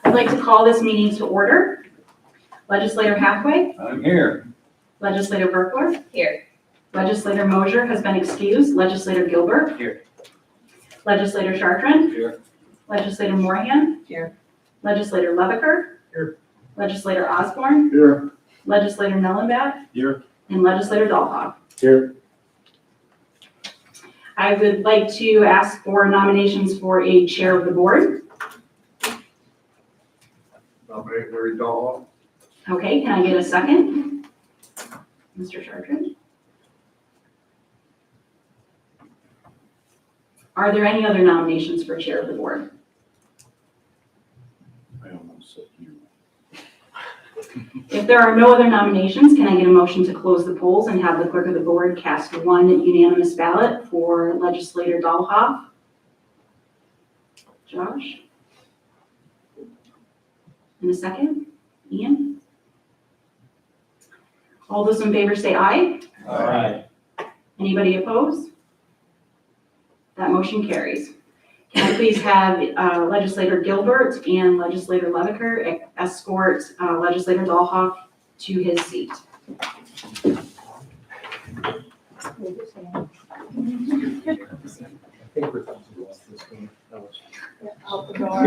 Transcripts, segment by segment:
I'd like to call this meeting to order. Legislator Hathaway, I'm here. Legislator Burkler, Here. Legislator Mosier has been excused, Legislator Gilbert. Here. Legislator Chartrand. Here. Legislator Morahan. Here. Legislator Leviker. Here. Legislator Osborne. Here. Legislator Mellenbath. Here. And Legislator Dahlhoff. Here. I would like to ask for nominations for a chair of the board. Nominate Larry Dahl. Okay, can I get a second? Mr. Chartrand? Are there any other nominations for chair of the board? I almost said you. If there are no other nominations, can I get a motion to close the polls and have the clerk of the board cast one unanimous ballot for Legislator Dahlhoff? Josh? In a second? Ian? All those in favor say aye. Aye. Anybody opposed? That motion carries. Can I please have Legislator Gilbert and Legislator Leviker escort Legislator Dahlhoff to his seat? Out the door.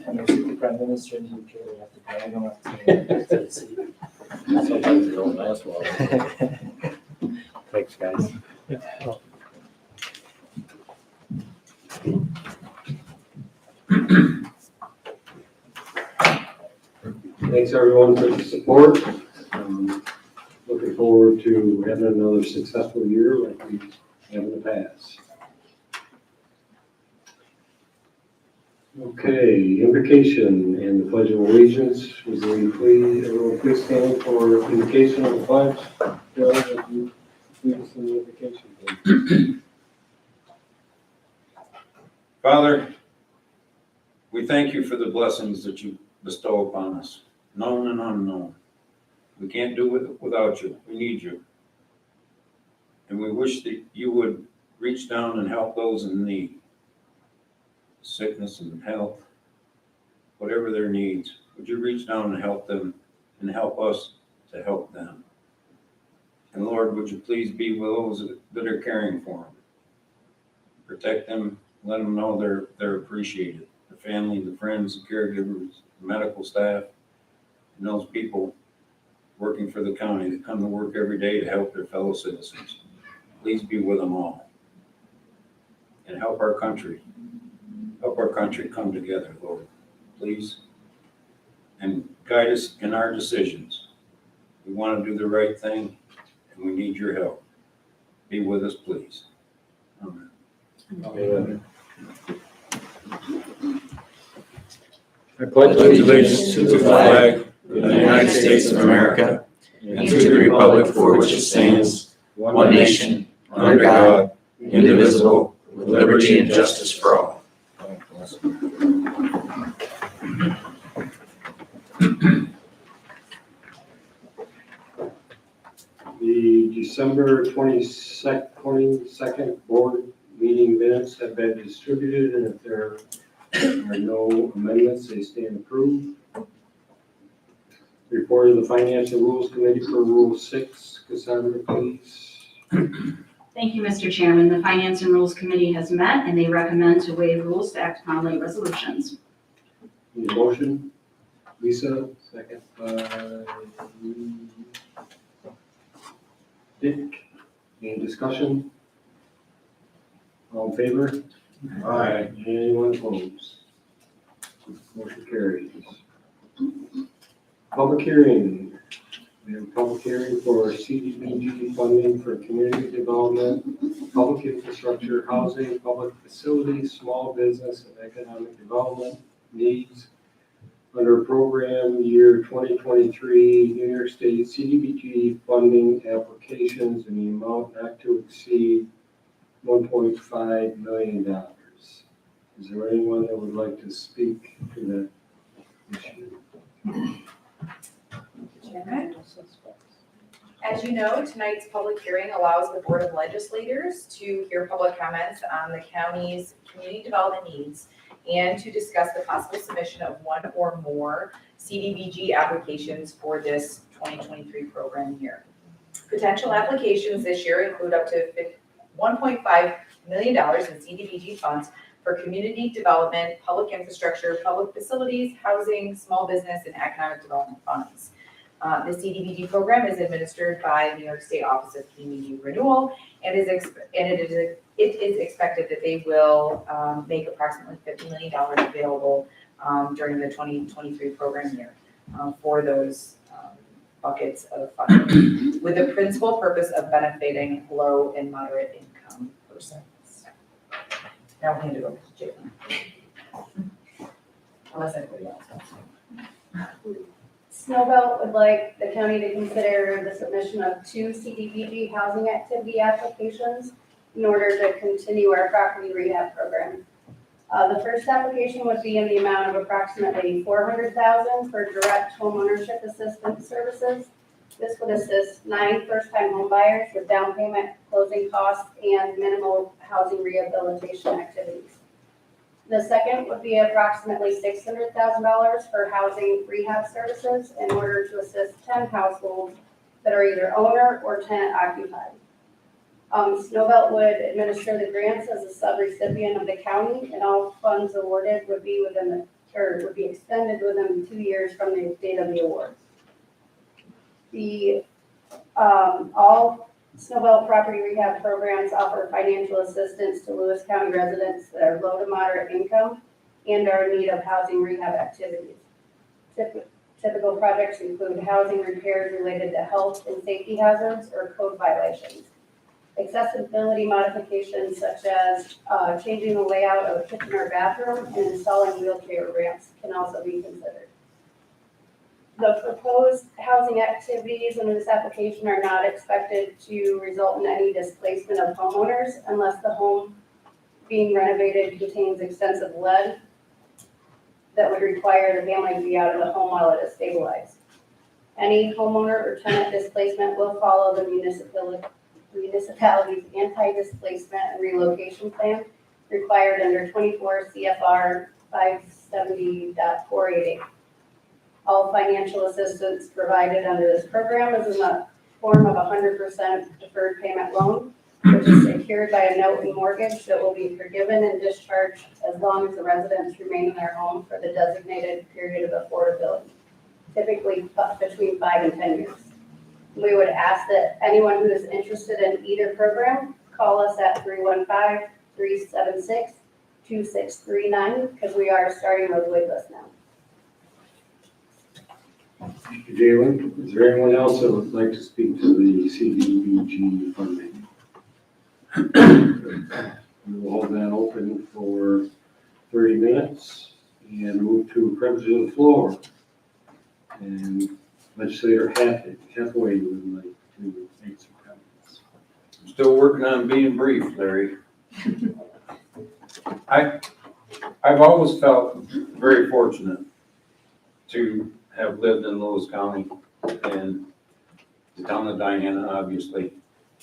And I think the Prime Minister in the UK will have to drag him up to the seat. Sometimes they don't last long. Thanks, guys. Thanks everyone for the support. Looking forward to having another successful year like we have in the past. Okay, invocation and the Pledge of Allegiance. Would everyone please stand for invocation of the pledge? Joe, would you lead us in the invocation, please? Father, we thank you for the blessings that you bestow upon us, known and unknown. We can't do it without you. We need you. And we wish that you would reach down and help those in need. Sickness and health, whatever their needs. Would you reach down and help them and help us to help them? And Lord, would you please be with those that are caring for them? Protect them, let them know they're appreciated. The family, the friends, the caregivers, the medical staff, and those people working for the county that come to work every day to help their fellow citizens. Please be with them all. And help our country come together, Lord, please. And guide us in our decisions. We want to do the right thing, and we need your help. Be with us, please. Amen. Amen. I pledge allegiance to the flag of the United States of America and to the republic for which it stands, one nation, under God, indivisible, with liberty and justice for all. The December 22nd board meeting minutes have been distributed, and if there are no amendments, they stand approved. Report of the Finance and Rules Committee for Rule 6. Cassandra, please. Thank you, Mr. Chairman. The Finance and Rules Committee has met and they recommend to waive rules to act upon late resolutions. Need a motion? Lisa, second by Dick. Any discussion? All in favor? Aye. Anyone opposed? Motion carries. Public hearing. We have a public hearing for CDBG funding for community development, public infrastructure, housing, public facilities, small business, and economic development needs under program year 2023 New York State CDBG funding applications in the amount not to exceed $1.5 million. Is there anyone that would like to speak to that issue? Chairman? As you know, tonight's public hearing allows the Board of Legislators to hear public comments on the county's community development needs and to discuss the possible submission of one or more CDBG applications for this 2023 program year. Potential applications this year include up to $1.5 million in CDBG funds for community development, public infrastructure, public facilities, housing, small business, and economic development funds. The CDBG program is administered by the New York State Office of Community Renewal, and it is expected that they will make approximately $50 million available during the 2023 program year for those buckets of funding, with the principal purpose of benefiting low and moderate income persons. Now I'll hand it over to Jalen. Unless anybody else wants to. Snowbelt would like the county to consider the submission of 2 CDBG housing activity applications in order to continue our property rehab program. The first application would be in the amount of approximately $400,000 for direct homeownership assistance services. This would assist 9 first-time homebuyers with down payment, closing costs, and minimal housing rehabilitation activities. The second would be approximately $600,000 for housing rehab services in order to assist 10 households that are either owner or tenant occupied. Snowbelt would administer the grants as a subrecipient of the county, and all funds awarded would be expended within 2 years from the date of the award. All Snowbelt property rehab programs offer financial assistance to Lewis County residents that are low to moderate income and are in need of housing rehab activities. Typical projects include housing repairs related to health and safety hazards or code violations. Accessibility modifications such as changing the layout of a kitchen or bathroom and installing wheelchair ramps can also be considered. The proposed housing activities under this application are not expected to result in any displacement of homeowners unless the home being renovated contains extensive lead that would require the family to be out of the home while it is stabilized. Any homeowner or tenant displacement will follow the municipality's anti-displacement and relocation plan required under 24 CFR 570.488. All financial assistance provided under this program is in the form of a 100% deferred payment loan, which is secured by a note and mortgage that will be forgiven and discharged as long as the residents remain in their home for the designated period of affordability, typically between 5 and 10 years. We would ask that anyone who is interested in either program call us at 315-376-2639 because we are starting a wait list now. Thank you, Jalen. Is there anyone else that would like to speak to the CDBG funding? We will hold that open for 30 minutes and move to privilege of the floor. And Legislator Hathaway would like to make some comments. I'm still working on being brief, Larry. I've always felt very fortunate to have lived in Lewis County and the town of Diana, obviously.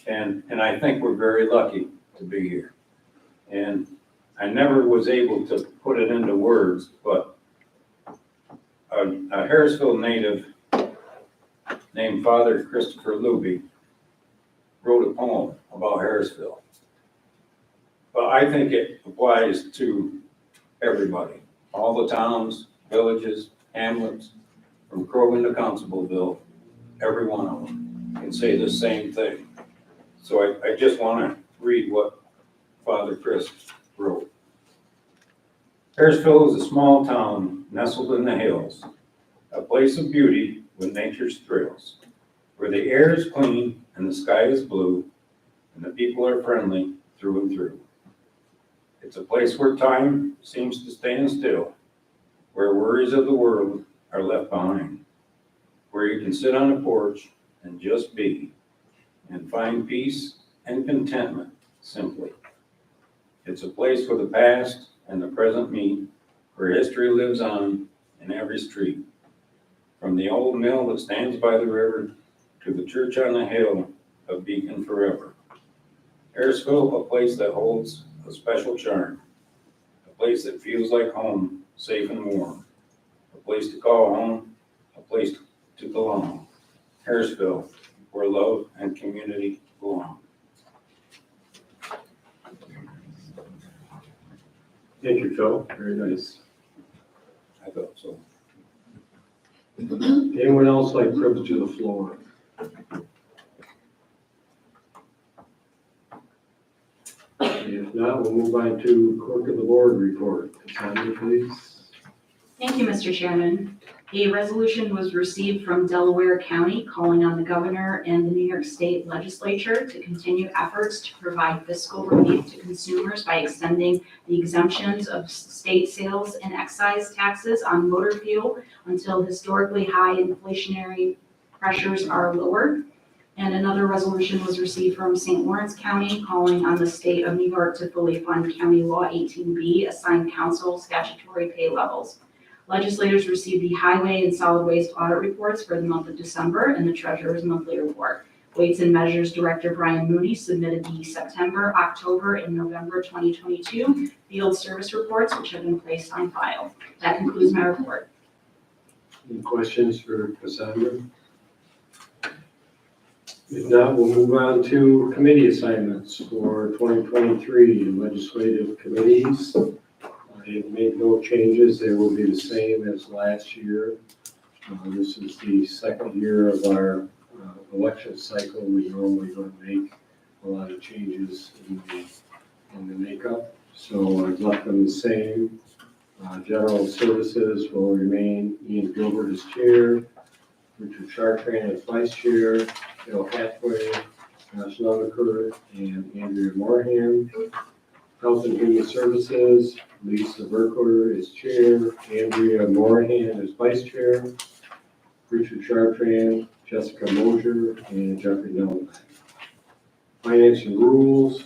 And I think we're very lucky to be here. And I never was able to put it into words, but a Harrisville native named Father Christopher Luby wrote a poem about Harrisville. But I think it applies to everybody, all the towns, villages, hamlets, from Croghan to Constableville, every one of them can say the same thing. So I just want to read what Father Chris wrote. Harrisville is a small town nestled in the hills, a place of beauty with nature's thrills, where the air is clean and the sky is blue, and the people are friendly through and through. It's a place where time seems to stand still, where worries of the world are left behind, where you can sit on a porch and just be, and find peace and contentment simply. It's a place where the past and the present meet, where history lives on in every street. From the old mill that stands by the river to the church on the hill of Beacon forever. Harrisville, a place that holds a special charm, a place that feels like home, safe and warm, a place to call home, a place to belong. Harrisville, where love and community belong. Thank you, Phil. Very nice. I thought so. Anyone else like privilege of the floor? If not, we'll move on to clerk of the board report. Cassandra, please. Thank you, Mr. Chairman. A resolution was received from Delaware County calling on the governor and the New York State Legislature to continue efforts to provide fiscal relief to consumers by extending the exemptions of state sales and excise taxes on motor fuel until historically high inflationary pressures are lowered. And another resolution was received from St. Lawrence County calling on the state of New York to fully fund County Law 18B assigned council statutory pay levels. Legislators received the highway and solid waste audit reports for the month of December and the treasurer's monthly report. Weights and Measures Director Brian Moody submitted the September, October, and November 2022 field service reports, which have been placed on file. That concludes my report. Any questions for Cassandra? If not, we'll move on to committee assignments for 2023 legislative committees. I have made no changes. They will be the same as last year. This is the second year of our election cycle. We normally don't make a lot of changes in the makeup, so I've left them the same. General Services will remain Ian Gilbert as chair, Richard Chartrand as vice chair, Bill Hathaway, Josh Leviker, and Andrea Moorhan. Health and Human Services, Lisa Burkholder is chair, Andrea Moorhan is vice chair, Richard Chartrand, Jessica Mosier, and Jeffrey Nelson. Finance and Rules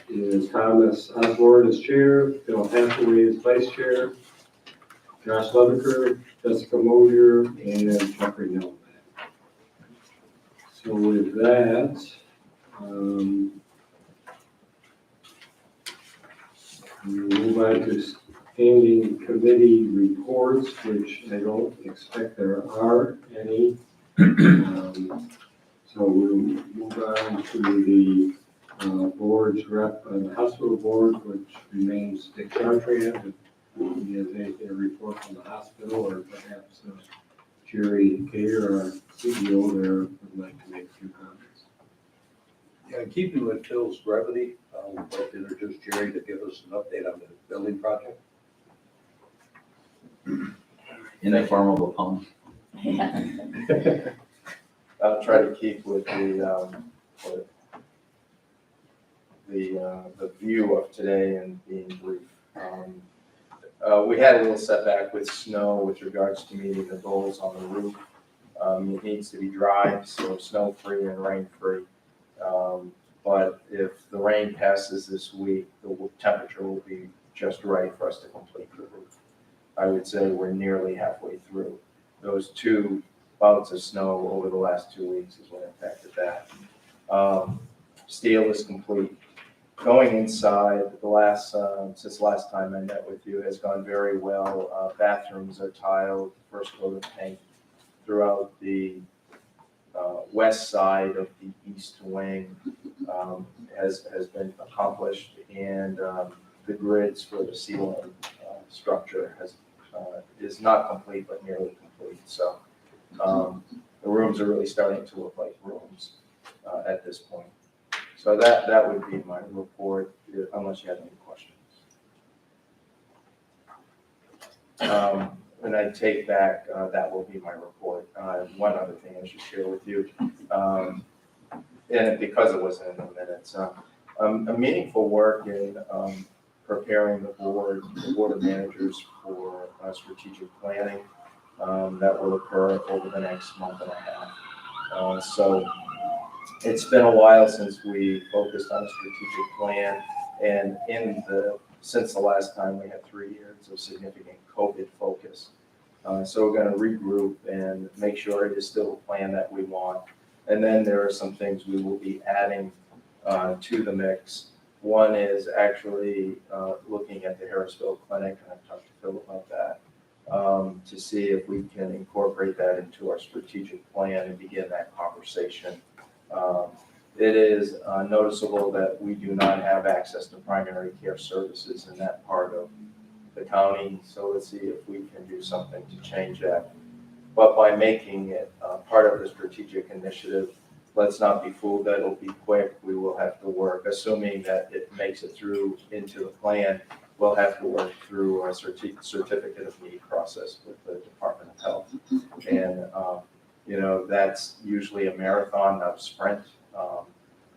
is Thomas Osborne as chair, Bill Hathaway is vice chair, Josh Leviker, Jessica Mosier, and Jeffrey Nelson. So with that, we'll move on to standing committee reports, which I don't expect there are any. So we'll move on to the board's rep, the hospital board, which remains Dick Chartrand. If he has anything to report from the hospital, or perhaps Jerry Cater, our CEO there, would like to make a few comments. Yeah, keeping with Phil's brevity, I'd like to introduce Jerry to give us an update on the building project. In the form of a poem. I'll try to keep with the view of today and being brief. We had a little setback with snow with regards to meeting the goals on the roof. It needs to be dry, so snow-free and rain-free. But if the rain passes this week, the temperature will be just right for us to complete the roof. I would say we're nearly halfway through. Those 2 bouts of snow over the last 2 weeks is what impacted that. Steel is complete. Going inside, since last time I met with you, has gone very well. Bathrooms are tiled, first coat of paint throughout the west side of the east wing has been accomplished, and the grids for the ceiling structure is not complete but nearly complete. So the rooms are really starting to look like rooms at this point. So that would be my report, unless you have any questions. And I take back, that will be my report. One other thing I should share with you, and because it wasn't in the minutes, a meaningful work in preparing the board of managers for strategic planning that will occur over the next month and a half. So it's been a while since we focused on a strategic plan, and since the last time we had 3 years of significant COVID focus. So we're going to regroup and make sure it is still the plan that we want. And then there are some things we will be adding to the mix. One is actually looking at the Harrisville Clinic, and I've talked to Phil about that, to see if we can incorporate that into our strategic plan and begin that conversation. It is noticeable that we do not have access to primary care services in that part of the county, so let's see if we can do something to change that. But by making it part of the strategic initiative, let's not be fooled that it'll be quick. We will have to work, assuming that it makes it through into the plan, we'll have to work through our certificate of need process with the Department of Health. And, that's usually a marathon, not a sprint.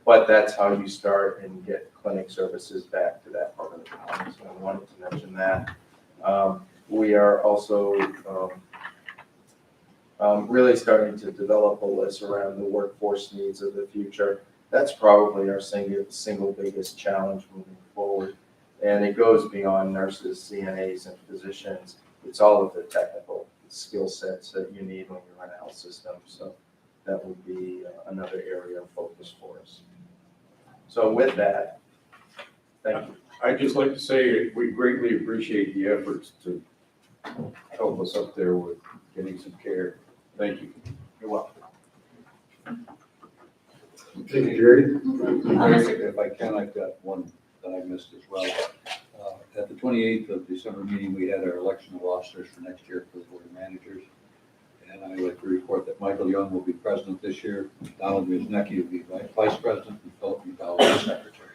But that's how you start and get clinic services back to that part of the county. So I wanted to mention that. We are also really starting to develop a list around the workforce needs of the future. That's probably our single biggest challenge moving forward. And it goes beyond nurses, CNAs, and physicians. It's all of the technical skill sets that you need when you run a health system. So that would be another area of focus for us. So with that, thank you. I'd just like to say we greatly appreciate the efforts to help us up there with getting some care. Thank you. You're welcome. Thank you, Jerry. If I can, I've got one that I missed as well. At the 28th of December meeting, we had our election of officers for next year for the board of managers. And I'd like to report that Michael Young will be president this year, Donald Wisniewski will be vice president, and Philip Udall will be secretary.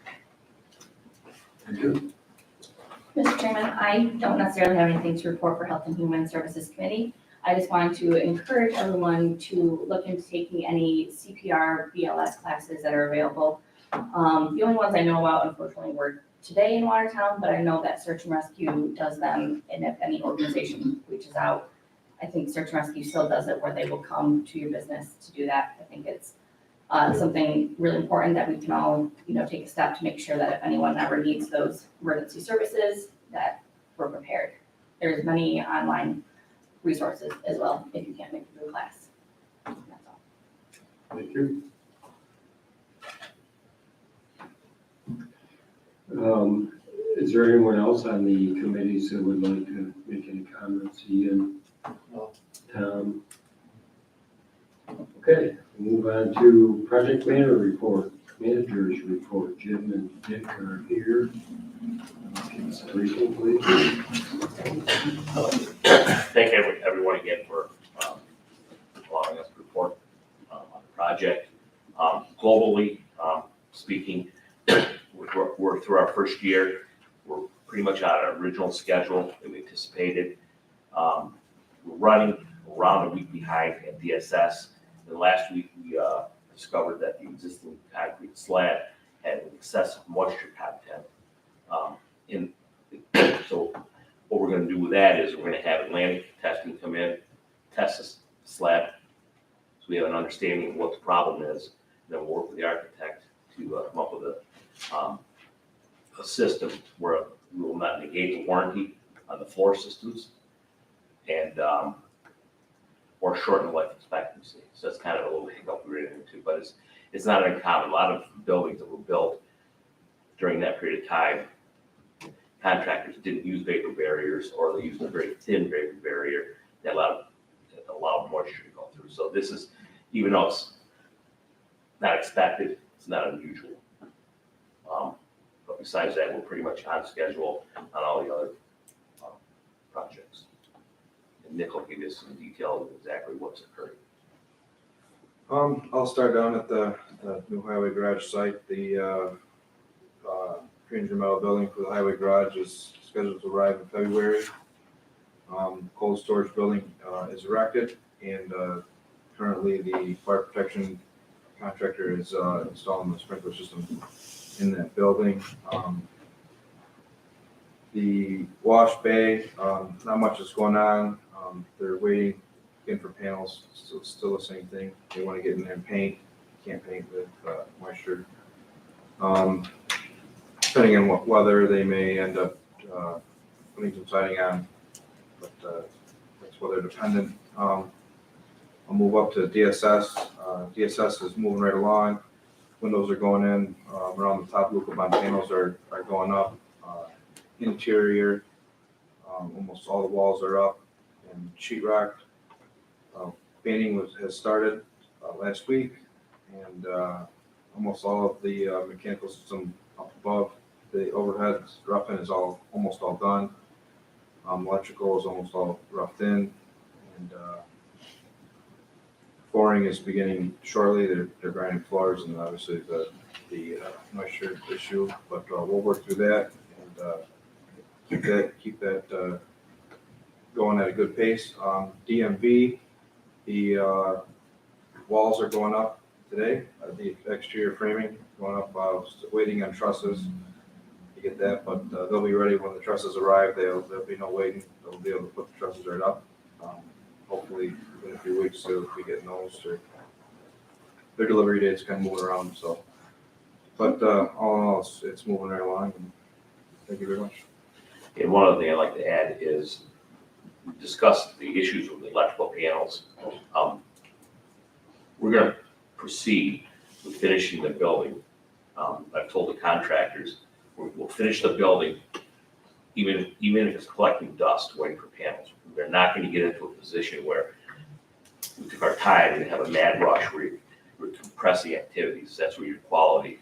Mr. Chairman, I don't necessarily have anything to report for Health and Human Services Committee. I just wanted to encourage everyone to look into taking any CPR, BLS classes that are available. The only ones I know about, unfortunately, were today in Watertown, but I know that Search and Rescue does them, and if any organization reaches out, I think Search and Rescue still does it where they will come to your business to do that. I think it's something really important that we can all, take a step to make sure that if anyone ever needs those emergency services, that we're prepared. There's many online resources as well if you can't make it through class. That's all. Thank you. Is there anyone else on the committees that would like to make any comments? Ian? No. Tom? Okay, move on to project manager report, managers report. Jim and Dick are here. Give us a briefing, please. Thank everyone again for allowing us to report on the project. Globally speaking, we're through our first year. We're pretty much on our original schedule that we anticipated. We're running around a week behind at DSS. And last week we discovered that the existing concrete slab had an excessive moisture content. So what we're going to do with that is we're going to have Atlantic testing come in, test the slab, so we have an understanding of what the problem is. Then we'll work with the architect to come up with a system where we will not negate the warranty on the floor systems and or shorten the life expectancy. So that's kind of a little hiccup we ran into, but it's not uncommon. A lot of buildings that were built during that period of time, contractors didn't use vapor barriers, or they used a very thin vapor barrier that allowed moisture to go through. So this is, even though it's not expected, it's not unusual. But besides that, we're pretty much on schedule on all the other projects. And Nick will give you some detail of exactly what's occurring. I'll start down at the new highway garage site. The 300 metal building for the highway garage is scheduled to arrive in February. Cold storage building is erected, and currently the fire protection contractor is installing the sprinkler system in that building. The wash bay, not much is going on. They're waiting again for panels, still the same thing. They want to get in there and paint. Can't paint with moisture. Depending on what weather, they may end up putting some siding on, but that's weather dependent. I'll move up to DSS. DSS is moving right along. Windows are going in, around the top, Luca panels are going up. Interior, almost all the walls are up and sheetrock. Painting has started last week, and almost all of the mechanical system up above the overhead roughing is almost all done. Electrical is almost all roughed in, and flooring is beginning shortly. They're grinding floors, and obviously the moisture issue, but we'll work through that and keep that going at a good pace. DMV, the walls are going up today. The exterior framing going up. Waiting on trusses to get that, but they'll be ready when the trusses arrive. There'll be no waiting. They'll be able to put the trusses right up. Hopefully in a few weeks they'll be getting those. Their delivery date's kind of moving around. So, but all in all, it's moving right along. And thank you very much. And one other thing I'd like to add is we discussed the issues with the electrical panels. We're gonna proceed with finishing the building. I've told the contractors, we'll finish the building, even if it's collecting dust, waiting for panels. They're not gonna get into a position where we took our time and have a mad rush where we're compressing activities. That's where your quality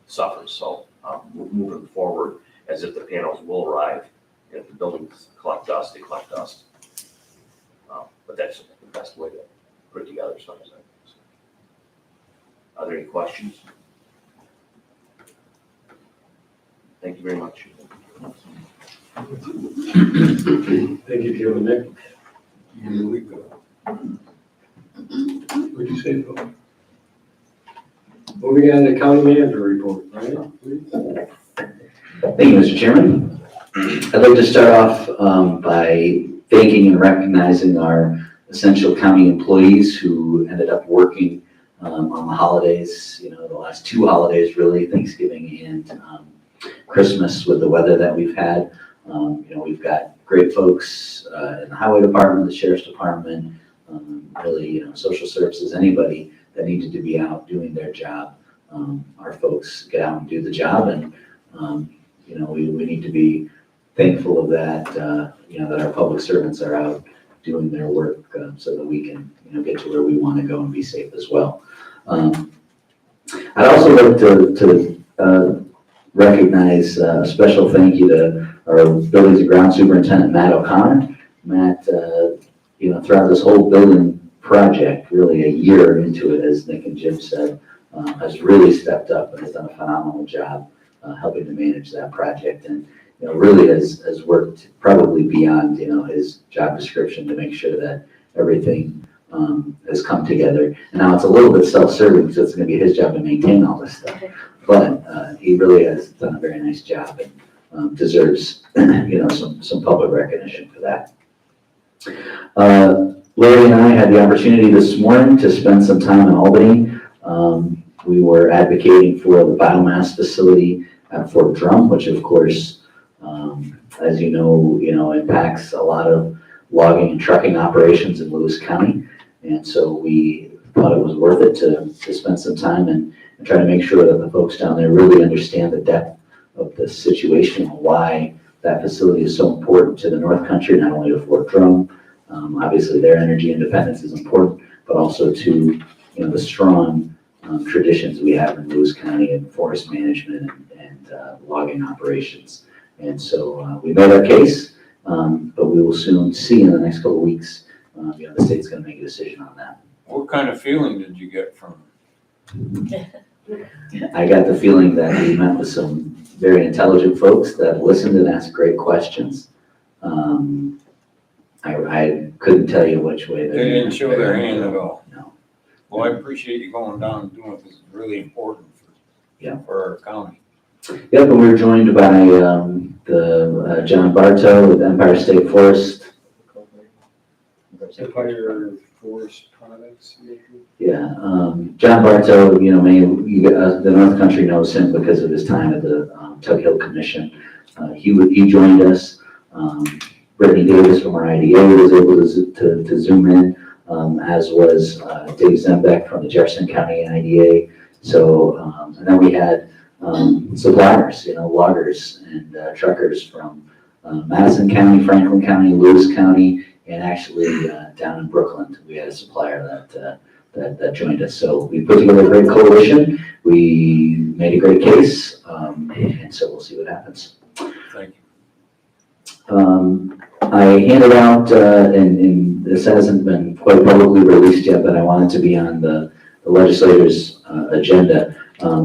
suffers. So we're moving forward as if the panels will arrive. And if the buildings collect dust, they collect dust. But that's the best way to put it together. So are there any questions? Thank you very much. Thank you, Jim and Nick. Here we go. What'd you say, Phil? Moving on to county manager report, right? Please. Thank you, Mr. Chairman. I'd like to start off by thanking and recognizing our essential county employees who ended up working on the holidays, the last two holidays really, Thanksgiving and Christmas with the weather that we've had. We've got great folks in the highway department, the sheriff's department, really, social services, anybody that needed to be out doing their job. Our folks get out and do the job, and we need to be thankful of that, that our public servants are out doing their work so that we can, get to where we want to go and be safe as well. I'd also like to recognize a special thank you to our Buildings and Grounds Superintendent, Matt O'Connor. Matt, throughout this whole building project, really a year into it, as Nick and Jim said, has really stepped up and has done a phenomenal job helping to manage that project, and really has worked probably beyond his job description to make sure that everything has come together. And now it's a little bit self-serving because it's going to be his job to maintain all this stuff, but he really has done a very nice job and deserves some public recognition for that. Larry and I had the opportunity this morning to spend some time in Albany. We were advocating for the biomass facility at Fort Drum, which of course, as you know, impacts a lot of logging and trucking operations in Lewis County. And so we thought it was worth it to spend some time and try to make sure that the folks down there really understand the depth of the situation and why that facility is so important to the North Country, not only to Fort Drum. Obviously their energy independence is important, but also to the strong traditions we have in Lewis County in forest management and logging operations. And so we made our case, but we will soon see in the next couple of weeks, the state's going to make a decision on that. What kind of feeling did you get from I got the feeling that we met with some very intelligent folks that listened and asked great questions. I couldn't tell you which way They didn't show their hand at all. No. Well, I appreciate you going down and doing it. This is really important for our county. Yep, and we were joined by the John Bartow with Empire State Forest. Empire Forest Products, maybe? Yeah, John Bartow, the North Country knows him because of his time at the Tug Hill Commission. He joined us. Brittany Davis from our IDA was able to zoom in. as was Dave Zembeck from the Jefferson County IDA. So, and then we had suppliers, loggers and truckers from Madison County, Franklin County, Lewis County, and actually down in Brooklyn, we had a supplier that joined us. So we put together a great coalition. We made a great case, and so we'll see what happens. Thank you. I handed out, and this hasn't been quite publicly released yet, but I want it to be on the legislators' agenda.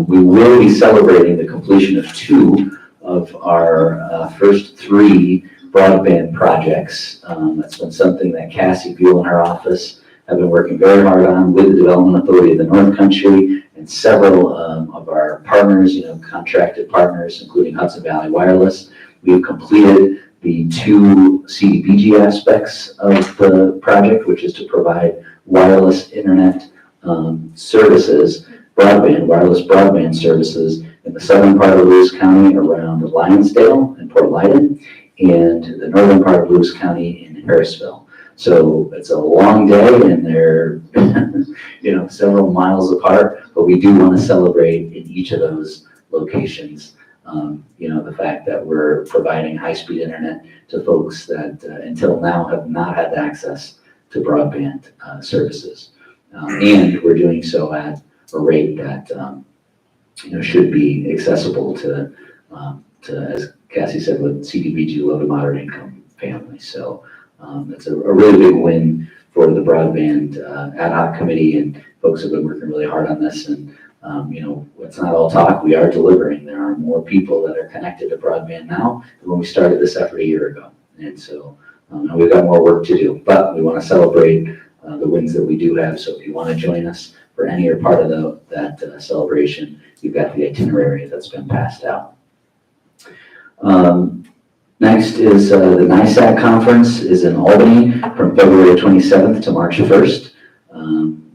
We will be celebrating the completion of 2 of our first 3 broadband projects. That's been something that Cassie Buell in her office have been working very hard on with the Development Authority of the North Country and several of our partners, contracted partners, including Hudson Valley Wireless. We've completed the 2 CDBG aspects of the project, which is to provide wireless internet services, wireless broadband services in the southern part of Lewis County around Lionsdale and Port Leyden, and the northern part of Lewis County in Harrisville. So it's a long day and they're, several miles apart, but we do want to celebrate in each of those locations, the fact that we're providing high-speed internet to folks that until now have not had access to broadband services. And we're doing so at a rate that, should be accessible to, as Cassie said, with CDBG low to moderate income families. So it's a really big win for the broadband ad hoc committee, and folks have been working really hard on this. And it's not all talk, we are delivering. There are more people that are connected to broadband now than when we started this effort a year ago. And so we've got more work to do, but we want to celebrate the wins that we do have. So if you want to join us for any or part of that celebration, you've got the itinerary that's been passed out. Next is the NISAC conference is in Albany from February 27th to March 1st.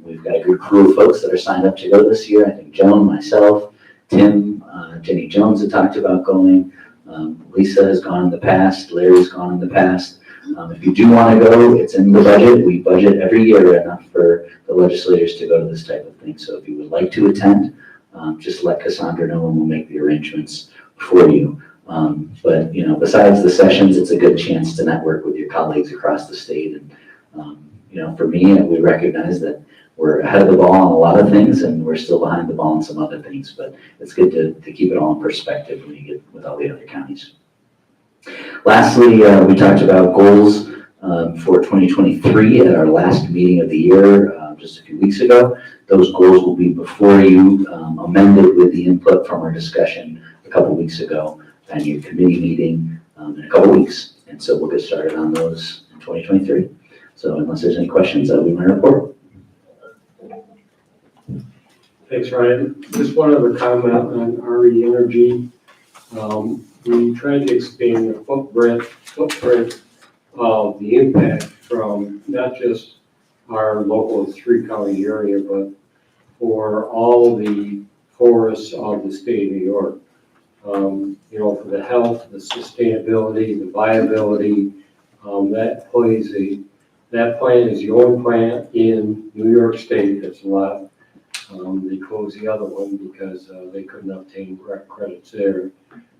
We've got a good crew of folks that are signed up to go this year. I think Joan, myself, Tim, Jenny Jones had talked about going. Lisa has gone in the past. Larry's gone in the past. If you do want to go, it's in the budget. We budget every year enough for the legislators to go to this type of thing. So if you would like to attend, just let Cassandra know and we'll make the arrangements for you. But besides the sessions, it's a good chance to network with your colleagues across the state. And for me, we recognize that we're ahead of the ball on a lot of things and we're still behind the ball on some other things. But it's good to keep it all in perspective when you get with all the other counties. Lastly, we talked about goals for 2023 at our last meeting of the year just a few weeks ago. Those goals will be before you, amended with the input from our discussion a couple weeks ago and your committee meeting in a couple weeks. And so we'll get started on those in 2023. So unless there's any questions, that'll be my report. Thanks, Ryan. Just one other comment on RE Energy. We tried to expand the footprint of the impact from not just our local 3-county area, but for all the forests of the state of New York. For the health, the sustainability, the viability, that plant is the only plant in New York State that's allowed. They closed the other one because they couldn't obtain direct credits there.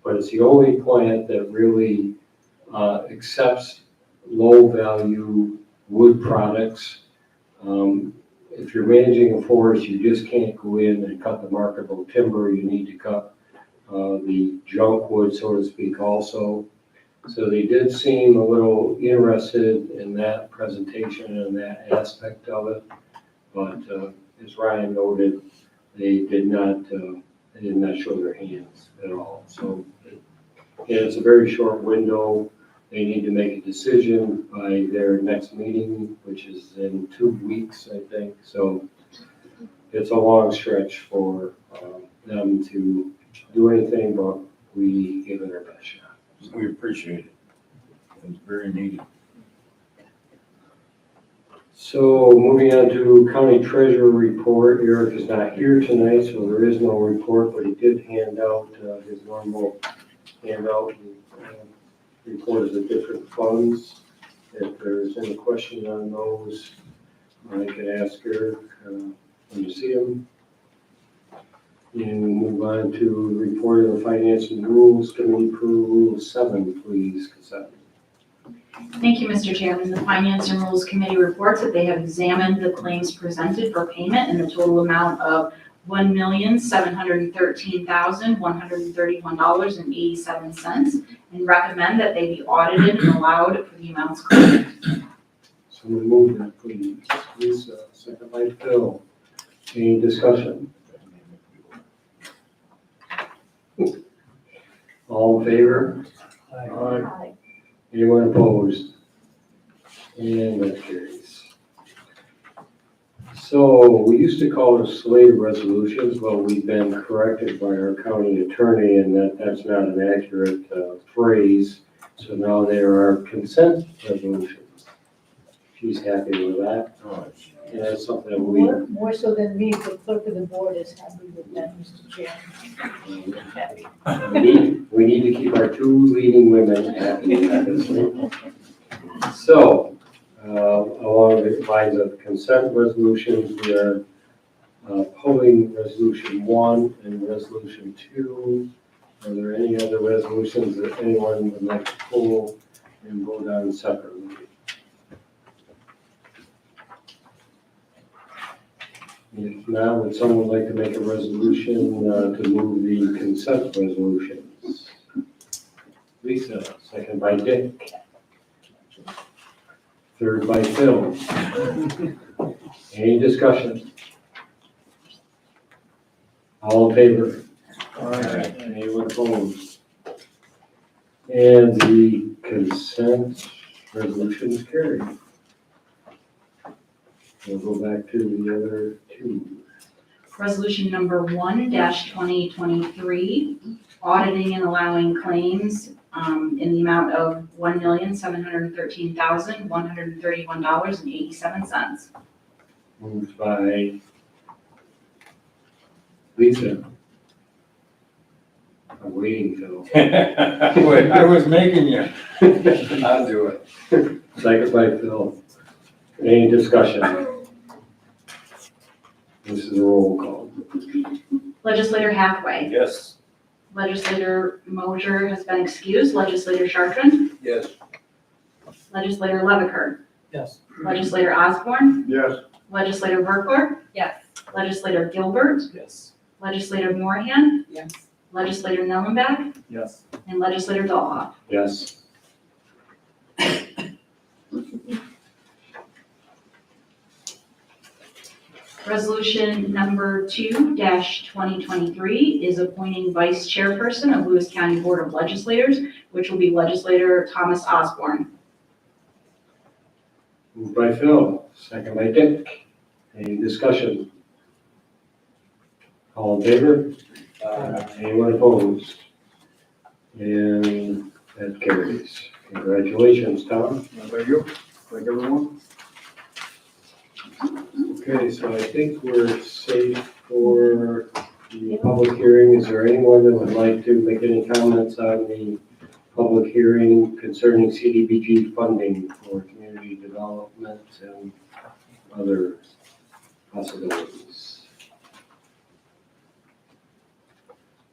But it's the only plant that really accepts low-value wood products. If you're managing a forest, you just can't go in and cut the marketable timber. You need to cut the junk wood, so to speak, also. So they did seem a little interested in that presentation and that aspect of it. But as Ryan noted, they did not show their hands at all. So it's a very short window. They need to make a decision by their next meeting, which is in 2 weeks, I think. So it's a long stretch for them to do anything, but we give it our best shot. We appreciate it. It's very needed. So moving on to county treasurer report. Eric is not here tonight, so there is no report, but he did hand out his normal handout and report of the different funds. If there's any questions on those, I could ask her when you see him. And we'll move on to report of the Finance and Rules Committee per Rule 7, please, Cassette. Thank you, Mr. Chairman. The Finance and Rules Committee reports that they have examined the claims presented for payment in the total amount of $1,713,131.87 and recommend that they be audited and allowed for the amounts claimed. Someone move that, please. Lisa, second by Phil. Any discussion? All in favor? Aye. Anyone opposed? And that carries. So we used to call it slate resolutions, but we've been corrected by our county attorney and that's not an accurate phrase. So now there are consent resolutions. She's happy with that. And that's something that we, More so than me, the clerk of the board is happy with that, Mr. Chairman. Happy. we need to keep our two leading women happy with this. So, along the lines of consent resolutions, we are pulling resolution 1 and resolution 2. Are there any other resolutions that anyone would like to pull and vote on separately? If not, would someone like to make a resolution to move the consent resolutions? Lisa, second by Dick. Third by Phil. Any discussion? All in favor? Aye. Anyone opposed? And the consent resolution is carried. We'll go back to the other two. Resolution number 1-2023, auditing and allowing claims in the amount of $1,713,131.87. Moved by Lisa. I'm waiting, Phil. Wait, I was making you. I'll do it. Second by Phil. Any discussion? This is a roll call. Legislator Hathaway. Yes. Legislator Mosier has been excused. Legislator Chartran. Yes. Legislator Leviker. Yes. Legislator Osborne. Yes. Legislator Verkler. Yes. Legislator Gilbert. Yes. Legislator Moorhan. Yes. Legislator Nellenbach. Yes. And Legislator Dahlhoff. Yes. Resolution number 2-2023 is appointing vice chairperson of Lewis County Board of Legislators, which will be Legislator Thomas Osborne. Moved by Phil, second by Dick. Any discussion? All in favor? Anyone opposed? And that carries. Congratulations, Tom. Thank you. Thank everyone. Okay, so I think we're safe for the public hearing. Is there anyone that would like to make any comments on the public hearing concerning CDBG funding for community development and other possibilities?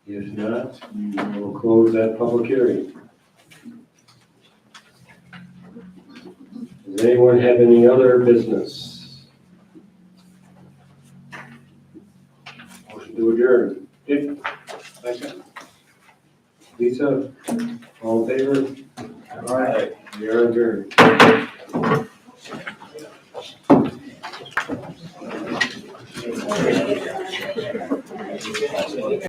If not, we will close that public hearing. Does anyone have any other business? Motion to adjourn. Dick, second. Lisa, all in favor? All right, we are adjourned.